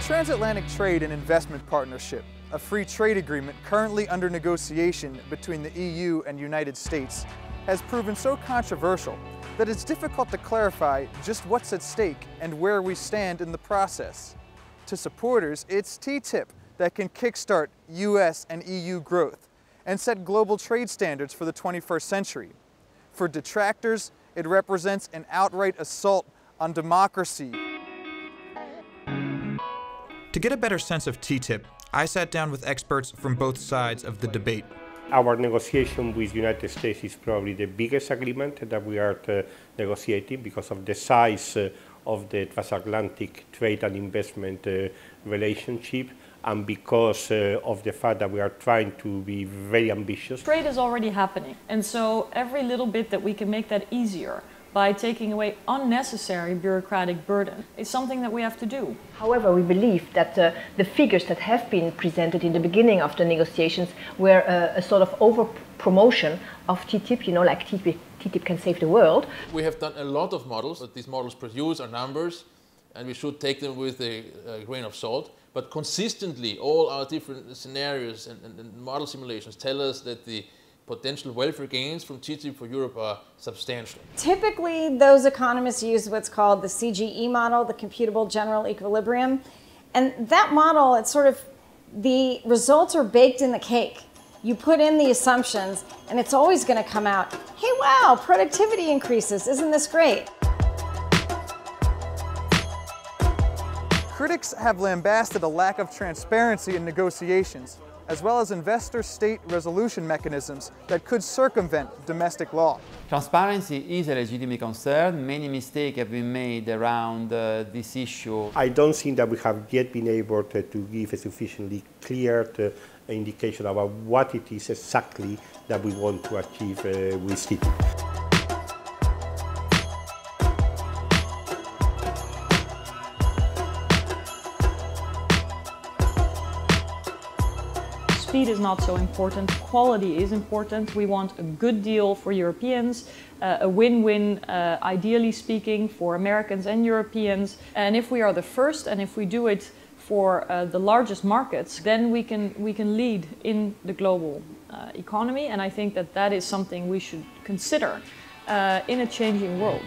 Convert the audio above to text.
Transatlantic Trade and Investment Partnership, a free trade agreement currently under negotiation between the EU and United States, has proven so controversial that it's difficult to clarify just what's at stake and where we stand in the process. To supporters, it's TTIP that can kickstart US and EU growth and set global trade standards for the 21st century. For detractors, it represents an outright assault on democracy. To get a better sense of TTIP, I sat down with experts from both sides of the debate. Our negotiation with the United States is probably the biggest agreement that we are negotiating because of the size of the transatlantic trade and investment relationship, and because of the fact that we are trying to be very ambitious. Trade is already happening, and so every little bit that we can make that easier by taking away unnecessary bureaucratic burden is something that we have to do. However, we believe that the figures that have been presented in the beginning of the negotiations were a sort of over-promotion of TTIP, you know, like TTIP can save the world. We have done a lot of models, that these models produce are numbers, and we should take them with a grain of salt. But consistently, all our different scenarios and model simulations tell us that the potential welfare gains from TTIP for Europe are substantial. Typically, those economists use what's called the CGE model, the computable general equilibrium. And that model, it's sort of, the results are baked in the cake. You put in the assumptions, and it's always going to come out, hey, wow, productivity increases, isn't this great? Critics have lambasted a lack of transparency in negotiations, as well as investor-state resolution mechanisms that could circumvent domestic law. Transparency is a legitimate concern. Many mistakes have been made around this issue. I don't think that we have yet been able to give a sufficiently clear indication about what it is exactly that we want to achieve with TTIP. Speed is not so important, quality is important. We want a good deal for Europeans, a win-win, ideally speaking, for Americans and Europeans. And if we are the first, and if we do it for the largest markets, then we can lead in the global economy. And I think that that is something we should consider in a changing world.